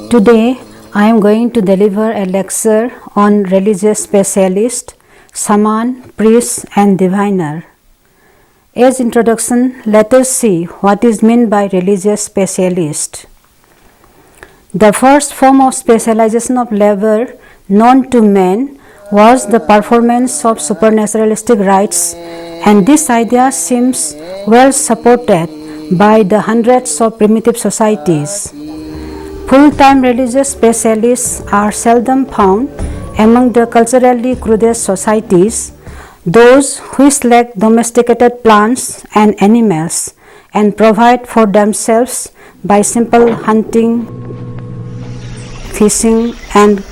Today, I am going to deliver a lecture on religious specialist, shaman, priest and diviner. As introduction, let us see what is meant by religious specialist. The first form of specialization of labor known to men was the performance of supernaturalistic rites, and this idea seems well supported by the hundreds of primitive societies. Full-time religious specialists are seldom found among the culturally crude societies, those who select domesticated plants and animals and provide for themselves by simple hunting, fishing and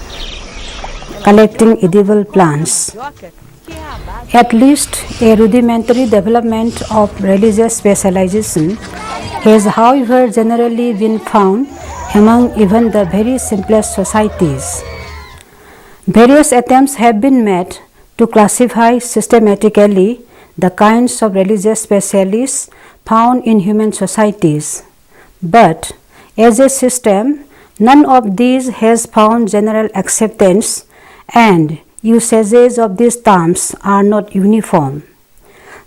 collecting edible plants. At least a rudimentary development of religious specialization has, however, generally been found among even the very simplest societies. Various attempts have been made to classify systematically the kinds of religious specialists found in human societies, but as a system, none of these has found general acceptance, and usages of these terms are not uniform.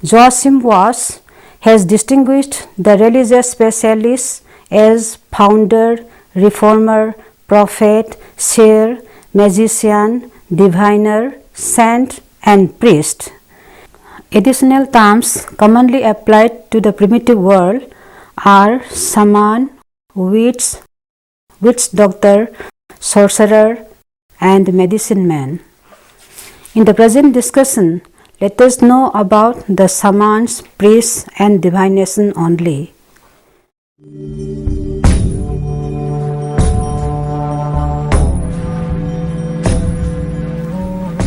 Joachim Voss has distinguished the religious specialists as founder, reformer, prophet, seer, magician, diviner, saint and priest. Additional terms commonly applied to the primitive world are shaman, witch doctor, sorcerer and medicine man. In the present discussion, let us know about the shamans, priests and divination only.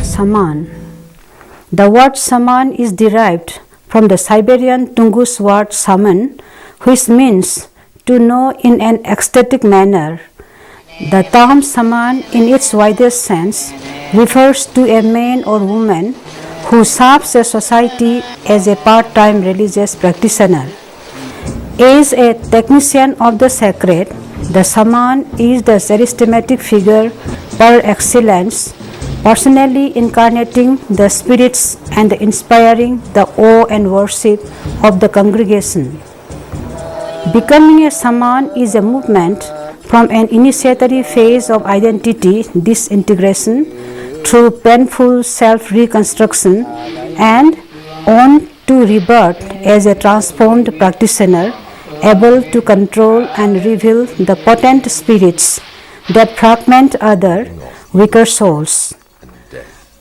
Shaman. The word shaman is derived from the Siberian Tungus word shaman, which means to know in an ecstatic manner. The term shaman in its widest sense refers to a man or woman who serves a society as a part-time religious practitioner. As a technician of the sacred, the shaman is the charismatic figure par excellence, personally incarnating the spirits and inspiring the awe and worship of the congregation. Becoming a shaman is a movement from an initiatory phase of identity disintegration through painful self-reconstruction and on to rebirth as a transformed practitioner able to control and reveal the potent spirits that fragment other weaker souls.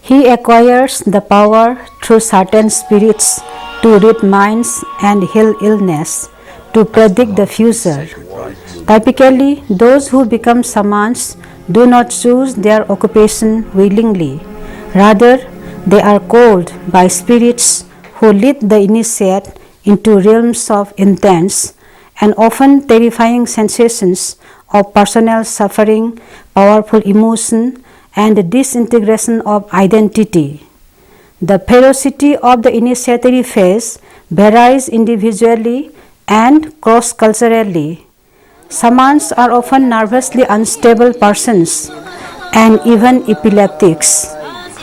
He acquires the power through certain spirits to read minds and heal illness, to predict the future. Typically, those who become shamans do not choose their occupation willingly. Rather, they are called by spirits who lead the initiate into realms of intense and often terrifying sensations of personal suffering, powerful emotion, and disintegration of identity. The ferocity of the initiatory phase varies individually and cross-culturally. Shamans are often nervously unstable persons and even epileptics.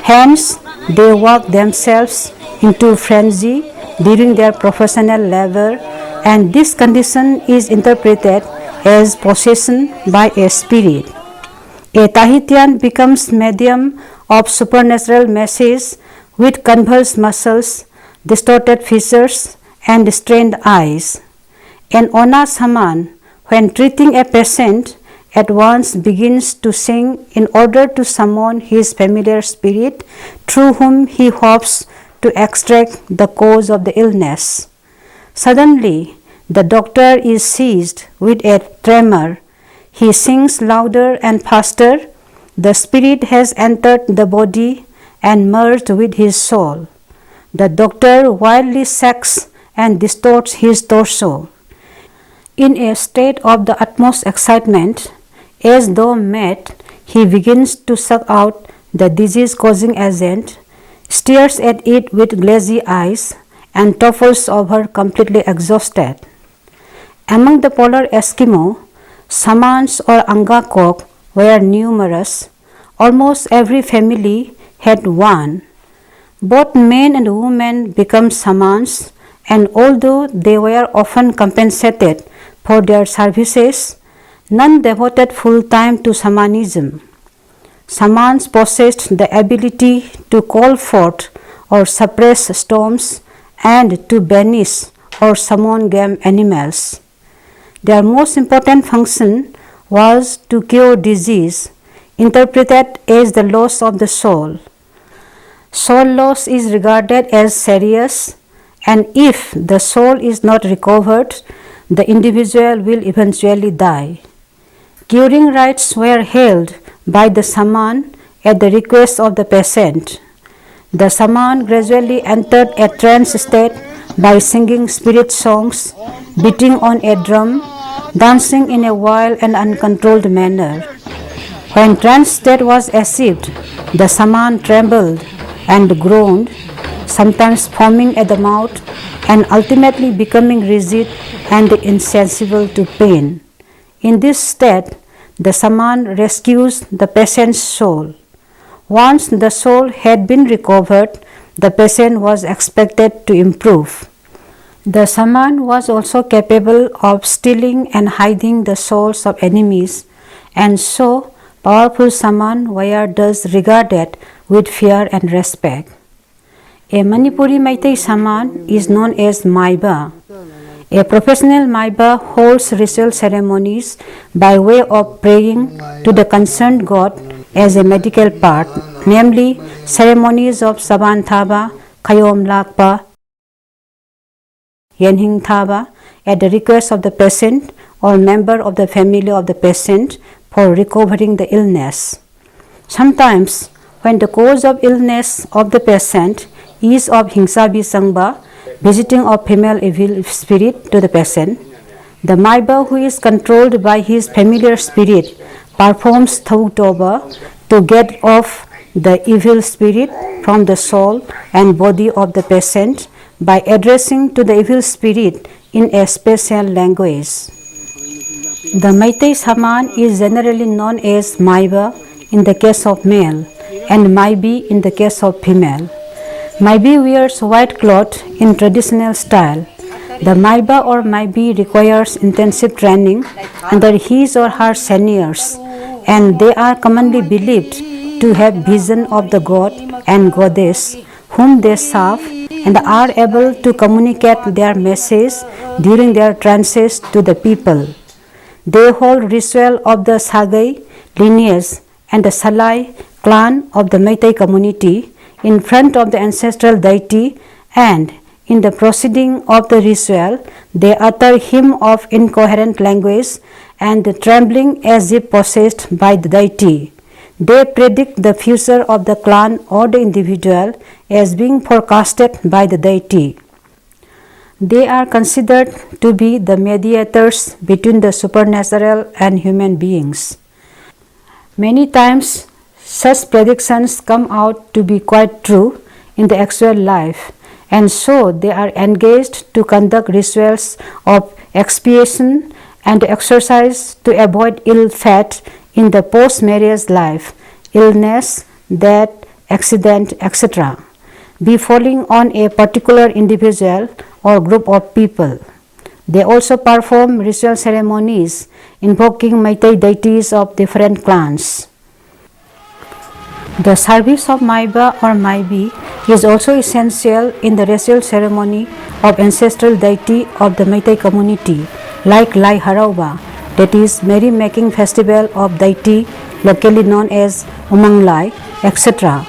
Hence, they work themselves into frenzy during their professional labor, and this condition is interpreted as possession by a spirit. A Tahitian becomes medium of supernatural message with convulsed muscles, distorted features, and strained eyes. An Ona shaman, when treating a patient, at once begins to sing in order to summon his familiar spirit through whom he hopes to extract the cause of the illness. Suddenly, the doctor is seized with a tremor. He sings louder and faster. The spirit has entered the body and merged with his soul. The doctor wildly shakes and distorts his torso. In a state of the utmost excitement, as though mad, he begins to suck out the disease-causing agent, stares at it with glassy eyes, and topples over completely exhausted. Among the polar Eskimo, shamans or angakok were numerous. Almost every family had one. Both men and women became shamans, and although they were often compensated for their services, none devoted full time to shamanism. Shamans possessed the ability to call forth or suppress storms and to banish or summon game animals. Their most important function was to cure disease, interpreted as the loss of the soul. Soul loss is regarded as serious, and if the soul is not recovered, the individual will eventually die. Curing rites were held by the shaman at the request of the patient. The shaman gradually entered a trance state by singing spirit songs, beating on a drum, dancing in a wild and uncontrolled manner. When trance state was achieved, the shaman trembled and groaned, sometimes foaming at the mouth and ultimately becoming rigid and insensible to pain. In this state, the shaman rescues the patient's soul. Once the soul had been recovered, the patient was expected to improve. The shaman was also capable of stealing and hiding the souls of enemies, and so powerful shaman were thus regarded with fear and respect. A Manipuri Meitei shaman is known as Maiba. A professional Maiba holds ritual ceremonies by way of praying to the concerned god as a medical part, namely ceremonies of Saban Thaba, Kayom Lakpa, Yenhing Thaba at the request of the patient or member of the family of the patient for recovering the illness. Sometimes, when the cause of illness of the patient is of Hingsabi Sangba, visiting of female evil spirit to the patient, the Maiba, who is controlled by his familiar spirit, performs Thautoba to get off the evil spirit from the soul and body of the patient by addressing to the evil spirit in a special language. The Meitei shaman is generally known as Maiba in the case of male and Maibi in the case of female. Maibi wears white cloth in traditional style. The Maiba or Maibi requires intensive training under his or her seniors, and they are commonly believed to have vision of the god and goddess whom they serve and are able to communicate their message during their trances to the people. They hold ritual of the Sagai lineage and the Salai clan of the Meitei community in front of the ancestral deity, and in the proceeding of the ritual, they utter hymn of incoherent language and trembling as if possessed by the deity. They predict the future of the clan or the individual as being forecasted by the deity. They are considered to be the mediators between the supernatural and human beings. Many times, such predictions come out to be quite true in the actual life, and so they are engaged to conduct rituals of expiation and exercise to avoid ill fate in the post-marriage life, illness, death, accident, etc., befalling on a particular individual or group of people. They also perform ritual ceremonies invoking Meitei deities of different clans. The service of Maiba or Maibi is also essential in the ritual ceremony of ancestral deity of the Meitei community, like Lai Harauba, that is merry-making festival of deity locally known as Umang Lai, etc.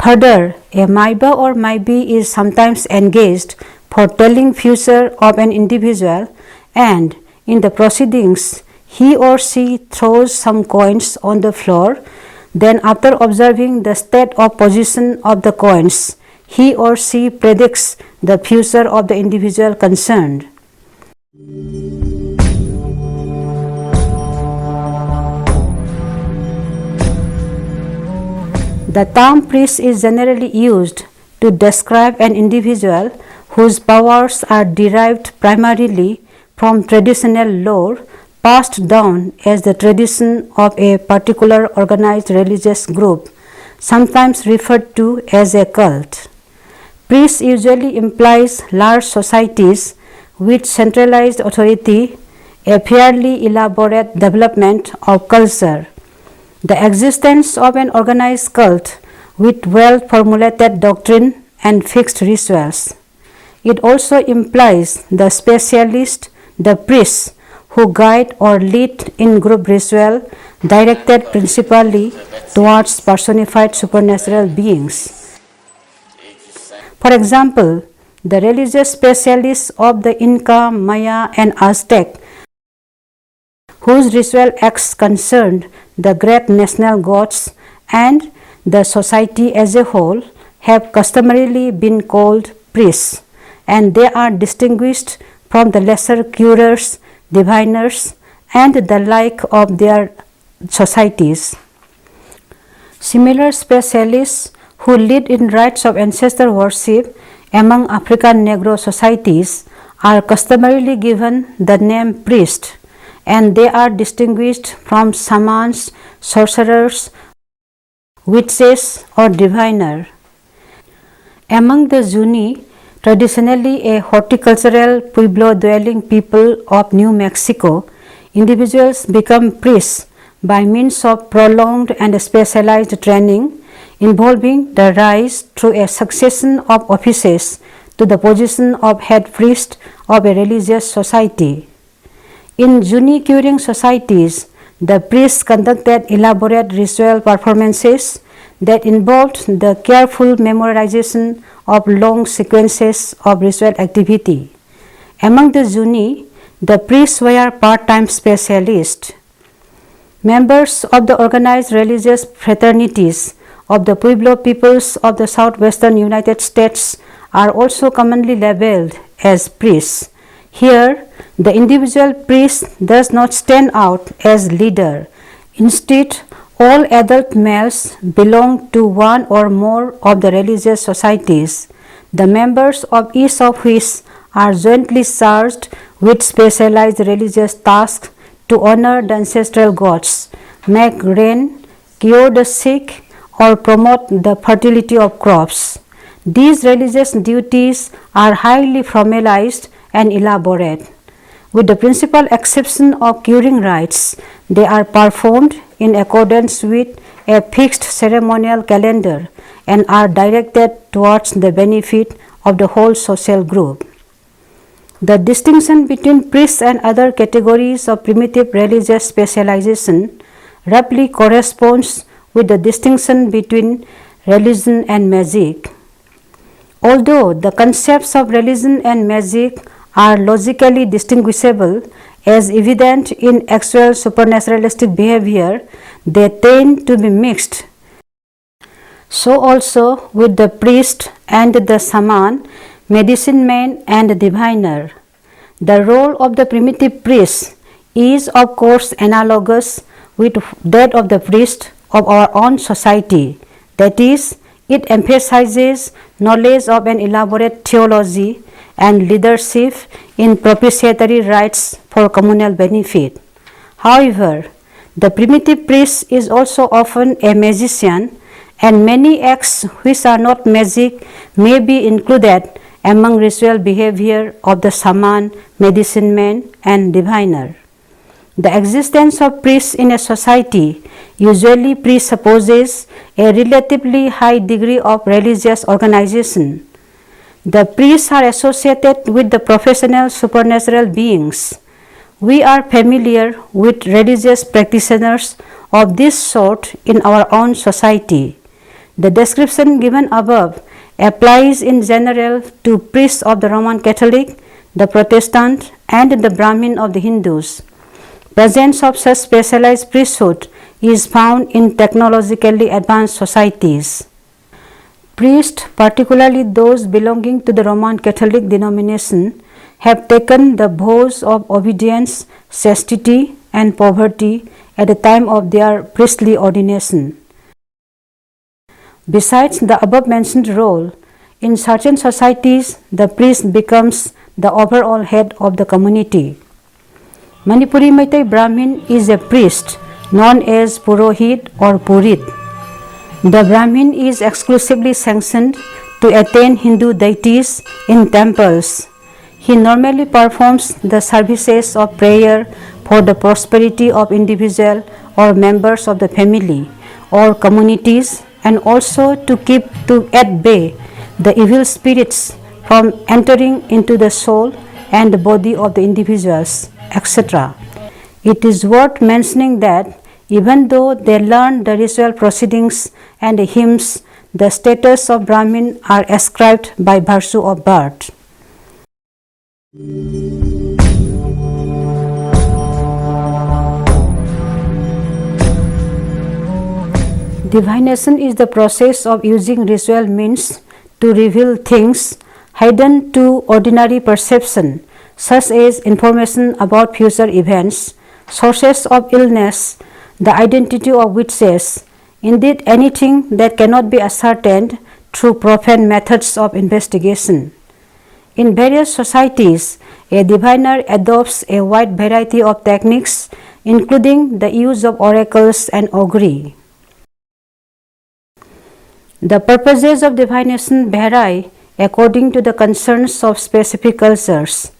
Further, a Maiba or Maibi is sometimes engaged for telling future of an individual, and in the proceedings, he or she throws some coins on the floor. Then, after observing the state of position of the coins, he or she predicts the future of the individual concerned. The term priest is generally used to describe an individual whose powers are derived primarily from traditional lore passed down as the tradition of a particular organized religious group, sometimes referred to as a cult. Priests usually implies large societies with centralized authority, a fairly elaborate development of culture. The existence of an organized cult with well-formulated doctrine and fixed rituals. It also implies the specialist, the priests, who guide or lead in group ritual directed principally towards personified supernatural beings. For example, the religious specialists of the Inca, Maya and Aztec, whose ritual acts concerned the great national gods and the society as a whole, have customarily been called priests, and they are distinguished from the lesser curers, diviners and the like of their societies. Similar specialists who lead in rites of ancestor worship among African Negro societies are customarily given the name priest, and they are distinguished from shamans, sorcerers, witches or diviner. Among the Zuni, traditionally a horticultural Pueblo-dwelling people of New Mexico, individuals become priests by means of prolonged and specialized training involving the rise through a succession of offices to the position of head priest of a religious society. In Zuni curing societies, the priests conducted elaborate ritual performances that involved the careful memorization of long sequences of ritual activity. Among the Zuni, the priests were part-time specialists. Members of the organized religious fraternities of the Pueblo peoples of the southwestern United States are also commonly labeled as priests. Here, the individual priest does not stand out as leader. Instead, all adult males belong to one or more of the religious societies, the members of each of which are jointly charged with specialized religious tasks to honor the ancestral gods, make rain, cure the sick, or promote the fertility of crops. These religious duties are highly formalized and elaborate. With the principal exception of curing rites, they are performed in accordance with a fixed ceremonial calendar and are directed towards the benefit of the whole social group. The distinction between priests and other categories of primitive religious specialization roughly corresponds with the distinction between religion and magic. Although the concepts of religion and magic are logically distinguishable as evident in actual supernaturalistic behavior, they tend to be mixed. So also with the priest and the shaman, medicine man and diviner. The role of the primitive priest is of course analogous with that of the priest of our own society. That is, it emphasizes knowledge of an elaborate theology and leadership in propitiatory rites for communal benefit. However, the primitive priest is also often a magician, and many acts which are not magic may be included among ritual behavior of the shaman, medicine man and diviner. The existence of priests in a society usually presupposes a relatively high degree of religious organization. The priests are associated with the professional supernatural beings. We are familiar with religious practitioners of this sort in our own society. The description given above applies in general to priests of the Roman Catholic, the Protestant and the Brahmin of the Hindus. Presence of such specialized priesthood is found in technologically advanced societies. Priests, particularly those belonging to the Roman Catholic denomination, have taken the vows of obedience, chastity and poverty at the time of their priestly ordination. Besides the above mentioned role, In certain societies, the priest becomes the overall head of the community. Manipuri Meitei Brahmin is a priest known as Purohit or Purit. The Brahmin is exclusively sanctioned to attain Hindu deities in temples. He normally performs the services of prayer for the prosperity of individual or members of the family or communities, and also to keep at bay the evil spirits from entering into the soul and the body of the individuals, etc. It is worth mentioning that even though they learn the ritual proceedings and hymns, the status of Brahmin are ascribed by virtue of birth. Divination is the process of using ritual means to reveal things hidden to ordinary perception, such as information about future events, sources of illness, the identity of witches, indeed anything that cannot be ascertained through profane methods of investigation. In various societies, a diviner adopts a wide variety of techniques, including the use of oracles and augury. The purposes of divination vary according to the concerns of specific cultures.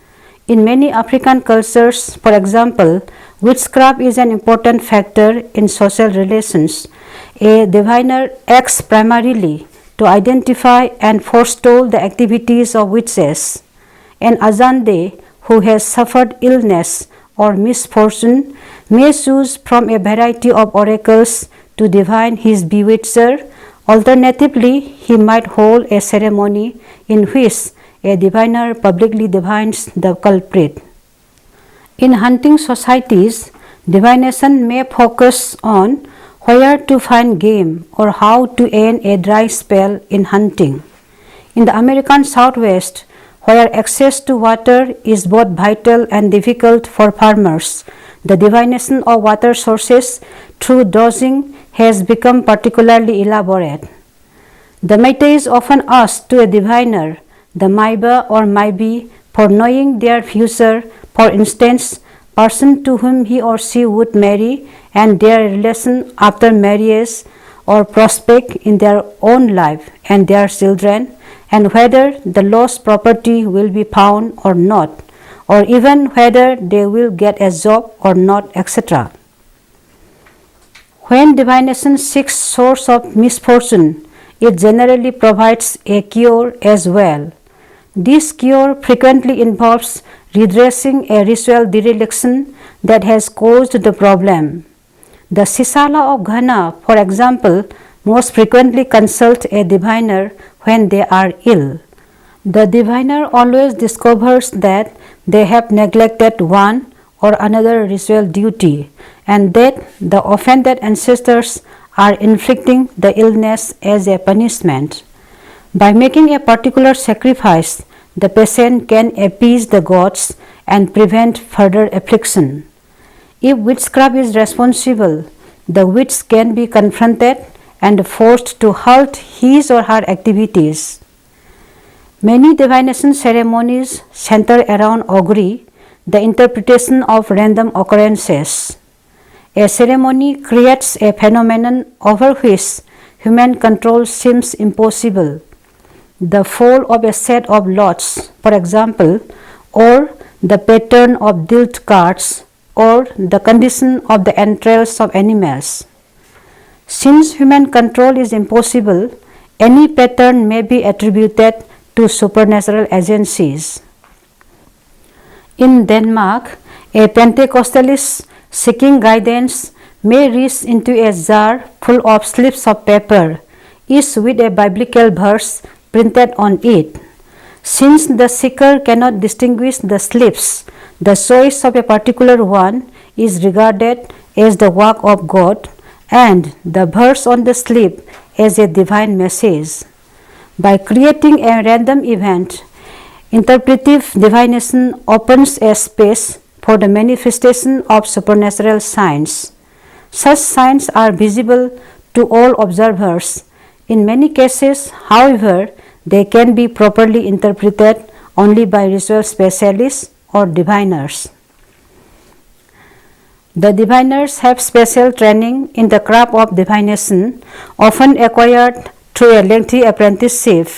In many African cultures, for example, witchcraft is an important factor in social relations. A diviner acts primarily to identify and forestall the activities of witches. An Ajande who has suffered illness or misfortune may choose from a variety of oracles to divine his bewitcher. Alternatively, he might hold a ceremony in which a diviner publicly divines the culprit. In hunting societies, divination may focus on where to find game or how to end a dry spell in hunting. In the American Southwest, where access to water is both vital and difficult for farmers, the divination of water sources through dosing has become particularly elaborate. The Meiteis often ask to a diviner, the Maiba or Maibi, for knowing their future, for instance, person to whom he or she would marry and their relation after marriage, or prospect in their own life and their children, and whether the lost property will be found or not, or even whether they will get a job or not, etc. When divination seeks source of misfortune, it generally provides a cure as well. This cure frequently involves redressing a ritual dereliction that has caused the problem. The Sisala of Ghana, for example, most frequently consult a diviner when they are ill. The diviner always discovers that they have neglected one or another ritual duty, and that the offended ancestors are inflicting the illness as a punishment. By making a particular sacrifice, the patient can appease the gods and prevent further affliction. If witchcraft is responsible, the witch can be confronted and forced to halt his or her activities. Many divination ceremonies center around augury, the interpretation of random occurrences. A ceremony creates a phenomenon over which human control seems impossible. The fall of a set of lots, for example, or the pattern of dealt cards, or the condition of the entrails of animals. Since human control is impossible, any pattern may be attributed to supernatural agencies. In Denmark, a Pentecostalist seeking guidance may reach into a jar full of slips of paper, each with a biblical verse printed on it. Since the seeker cannot distinguish the slips, the choice of a particular one is regarded as the work of God, and the verse on the slip as a divine message. By creating a random event, interpretive divination opens a space for the manifestation of supernatural signs. Such signs are visible to all observers. In many cases, however, they can be properly interpreted only by ritual specialists or diviners. The diviners have special training in the craft of divination, often acquired through a lengthy apprenticeship.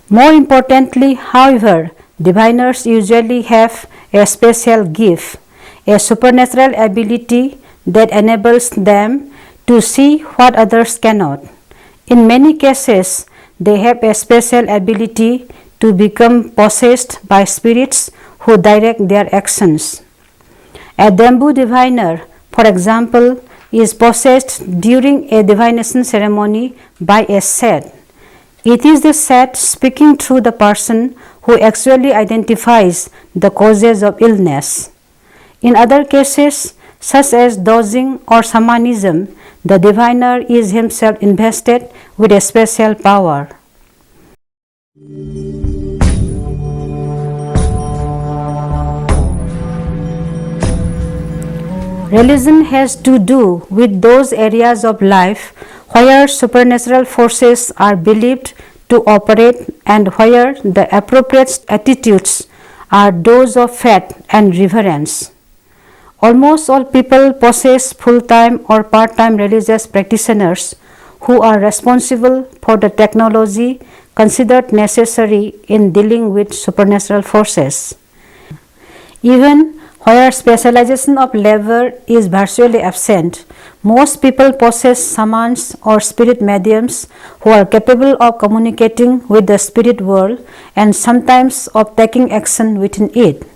More importantly, however, diviners usually have a special gift, a supernatural ability that enables them to see what others cannot. In many cases, they have a special ability to become possessed by spirits who direct their actions. A Dambu diviner, for example, is possessed during a divination ceremony by a Set. It is the Set speaking through the person who actually identifies the causes of illness. In other cases, such as dowsing or shamanism, the diviner is himself invested with a special power. Religion has to do with those areas of life where supernatural forces are believed to operate and where the appropriate attitudes are those of faith and reverence. Almost all people possess full-time or part-time religious practitioners who are responsible for the technology considered necessary in dealing with supernatural forces. Even where specialization of labor is virtually absent, most people possess shamans or spirit mediums who are capable of communicating with the spirit world and sometimes of taking action within it.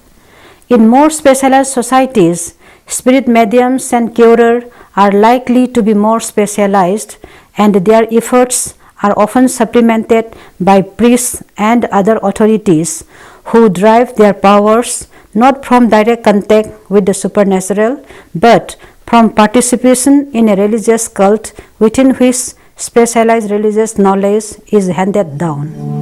In more specialized societies, spirit mediums and curers are likely to be more specialized, and their efforts are often supplemented by priests and other authorities who derive their powers not from direct contact with the supernatural, but from participation in a religious cult within which specialized religious knowledge is handed down.